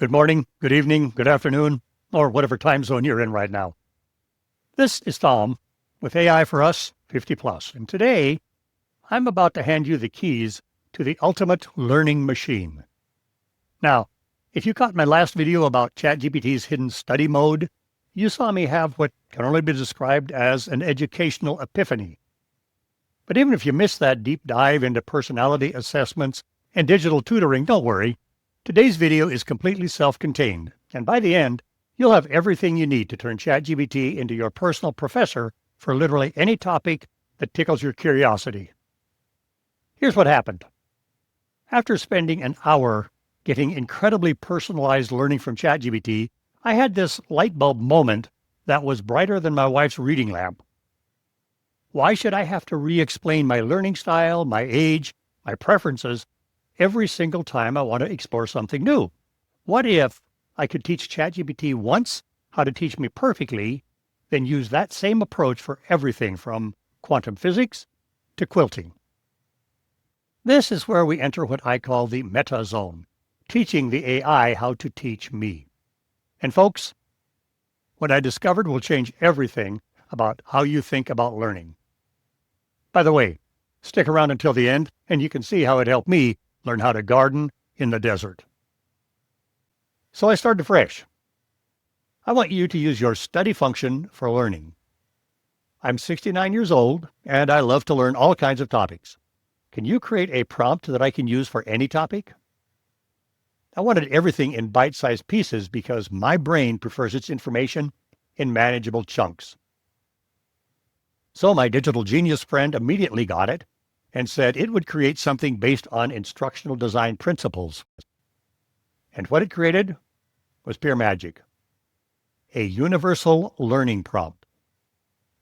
Good morning, good evening, good afternoon, or whatever time zone you're in right now. This is Tom with AI for Us 50 Plus, and today I'm about to hand you the keys to the ultimate learning machine. Now, if you caught my last video about ChatGPT's hidden study mode, you saw me have what can only be described as an educational epiphany. But even if you missed that deep dive into personality assessments and digital tutoring, don't worry. Today's video is completely self-contained, and by the end, you'll have everything you need to turn ChatGPT into your personal professor for literally any topic that tickles your curiosity. Here's what happened. After spending an hour getting incredibly personalized learning from ChatGPT, I had this light bulb moment that was brighter than my wife's reading lamp. Why should I have to re-explain my learning style, my age, my preferences, every single time I want to explore something new? What if I could teach ChatGPT once how to teach me perfectly, then use that same approach for everything from quantum physics to quilting? This is where we enter what I call the meta zone, teaching the AI how to teach me. And folks, what I discovered will change everything about how you think about learning. By the way, stick around until the end and you can see how it helped me learn how to garden in the desert. So I started fresh. I want you to use your study function for learning. I'm 69 years old and I love to learn all kinds of topics. Can you create a prompt that I can use for any topic? I wanted everything in bite-sized pieces because my brain prefers its information in manageable chunks. So my digital genius friend immediately got it and said it would create something based on instructional design principles. And what it created was pure magic. A universal learning prompt.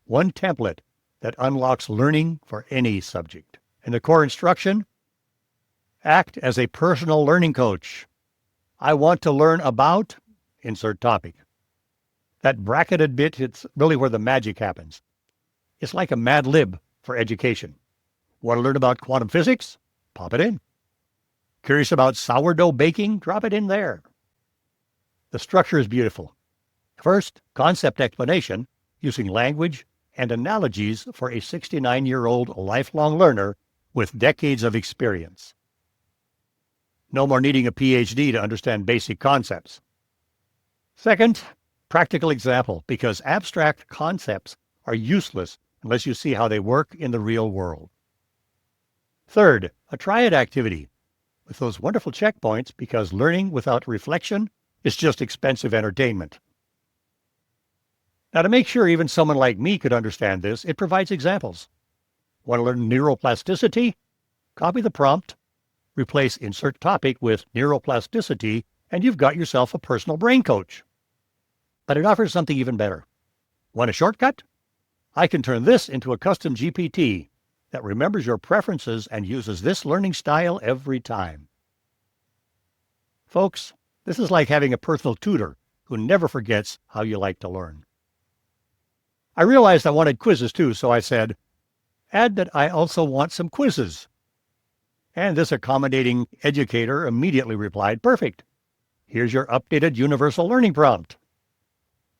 One template that unlocks learning for any subject. And the core instruction? Act as a personal learning coach. I want to learn about, insert topic. That bracketed bit, it's really where the magic happens. It's like a Mad Lib for education. Want to learn about quantum physics? Pop it in. Curious about sourdough baking? Drop it in there. The structure is beautiful. First, concept explanation using language and analogies for a 69-year-old lifelong learner with decades of experience. No more needing a PhD to understand basic concepts. Second, practical example, because abstract concepts are useless unless you see how they work in the real world. Third, a triad activity with those wonderful checkpoints because learning without reflection is just expensive entertainment. Now, to make sure even someone like me could understand this, it provides examples. Want to learn neuroplasticity? Copy the prompt, replace insert topic with neuroplasticity, and you've got yourself a personal brain coach. But it offers something even better. Want a shortcut? I can turn this into a custom GPT that remembers your preferences and uses this learning style every time. Folks, this is like having a personal tutor who never forgets how you like to learn. I realized I wanted quizzes too, so I said, add that I also want some quizzes. And this accommodating educator immediately replied, perfect. Here's your updated universal learning prompt.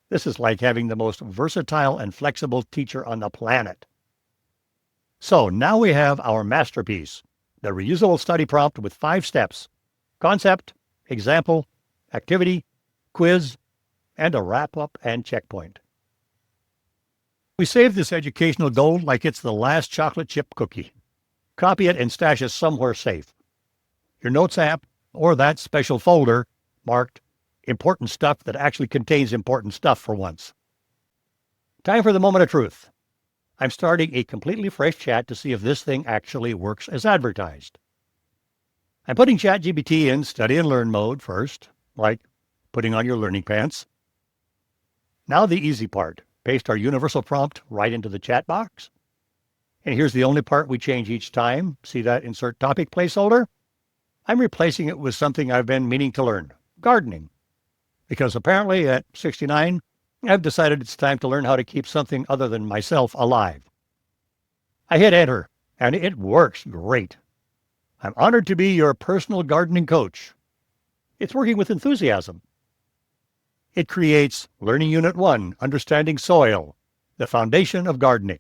This is like having the most versatile and flexible teacher on the planet. So now we have our masterpiece, the reusable study prompt with 5 steps: concept, example, activity, quiz, and a wrap-up and checkpoint. We save this educational gold like it's the last chocolate chip cookie. Copy it and stash it somewhere safe. Your Notes app or that special folder marked important stuff that actually contains important stuff for once. Time for the moment of truth. I'm starting a completely fresh chat to see if this thing actually works as advertised. I'm putting ChatGPT in study and learn mode first, like putting on your learning pants. Now the easy part. Paste our universal prompt right into the chat box. And here's the only part we change each time. See that insert topic placeholder? I'm replacing it with something I've been meaning to learn, gardening. Because apparently at 69, I've decided it's time to learn how to keep something other than myself alive. I hit enter, and it works great. I'm honored to be your personal gardening coach. It's working with enthusiasm. It creates Learning Unit 1, Understanding Soil, the foundation of gardening.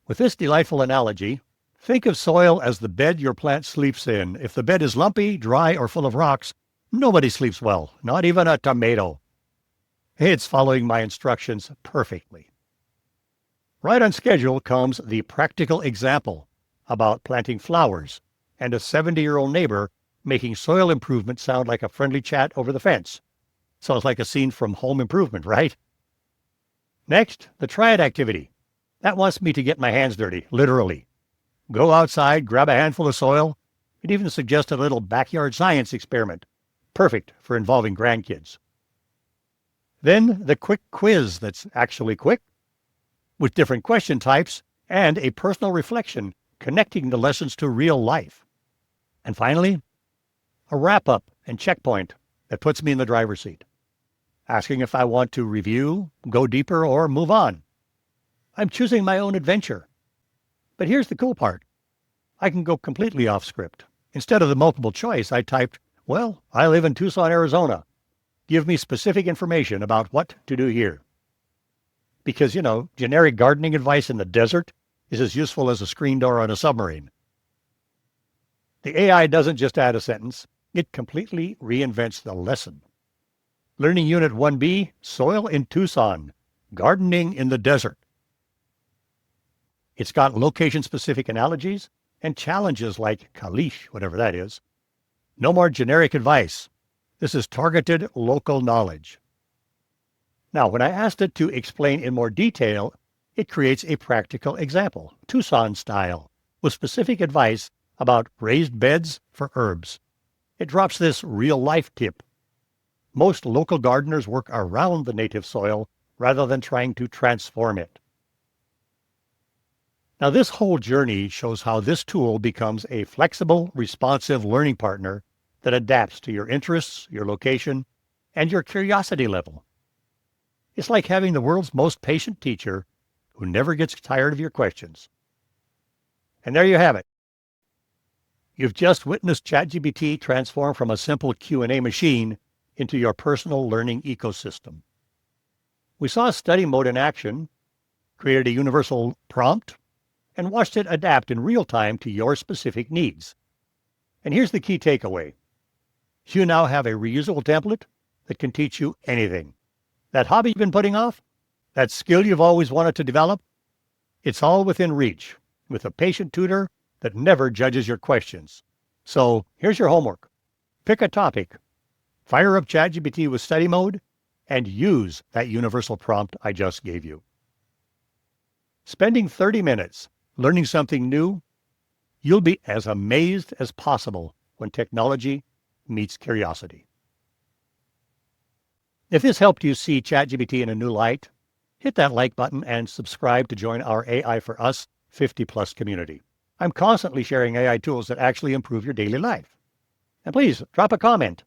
With this delightful analogy, think of soil as the bed your plant sleeps in. If the bed is lumpy, dry, or full of rocks, nobody sleeps well, not even a tomato. It's following my instructions perfectly. Right on schedule comes the practical example about planting flowers and a 70-year-old neighbor making soil improvement sound like a friendly chat over the fence. Sounds like a scene from Home Improvement, right? Next, the try it activity. That wants me to get my hands dirty, literally. Go outside, grab a handful of soil. It even suggested a little backyard science experiment. Perfect for involving grandkids. Then the quick quiz that's actually quick, with different question types and a personal reflection connecting the lessons to real life. And finally, a wrap-up and checkpoint that puts me in the driver's seat, asking if I want to review, go deeper, or move on. I'm choosing my own adventure. But here's the cool part. I can go completely off script. Instead of the multiple choice, I typed, well, I live in Tucson, Arizona. Give me specific information about what to do here. Because, generic gardening advice in the desert is as useful as a screen door on a submarine. The AI doesn't just add a sentence, it completely reinvents the lesson. Learning Unit 1B, Soil in Tucson, Gardening in the Desert. It's got location-specific analogies and challenges like caliche, whatever that is. No more generic advice. This is targeted local knowledge. Now, when I asked it to explain in more detail, it creates a practical example, Tucson style, with specific advice about raised beds for herbs. It drops this real-life tip. Most local gardeners work around the native soil rather than trying to transform it. Now, this whole journey shows how this tool becomes a flexible, responsive learning partner that adapts to your interests, your location, and your curiosity level. It's like having the world's most patient teacher who never gets tired of your questions. And there you have it. You've just witnessed ChatGPT transform from a simple Q&A machine into your personal learning ecosystem. We saw study mode in action, created a universal prompt, and watched it adapt in real time to your specific needs. And here's the key takeaway. You now have a reusable template that can teach you anything. That hobby you've been putting off, that skill you've always wanted to develop, it's all within reach with a patient tutor that never judges your questions. So here's your homework. Pick a topic, fire up ChatGPT with study mode, and use that universal prompt I just gave you. Spending 30 minutes learning something new, you'll be as amazed as possible when technology meets curiosity. If this helped you see ChatGPT in a new light, hit that like button and subscribe to join our AI for Us 50-plus community. I'm constantly sharing AI tools that actually improve your daily life. And please drop a comment.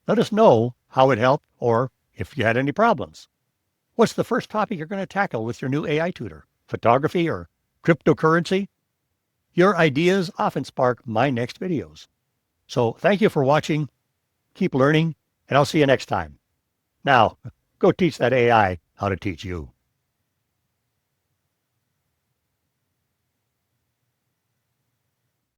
Let us know how it helped or if you had any problems. What's the first topic you're going to tackle with your new AI tutor? Photography or cryptocurrency? Your ideas often spark my next videos. So thank you for watching. Keep learning, and I'll see you next time. Now, go teach that AI how to teach you.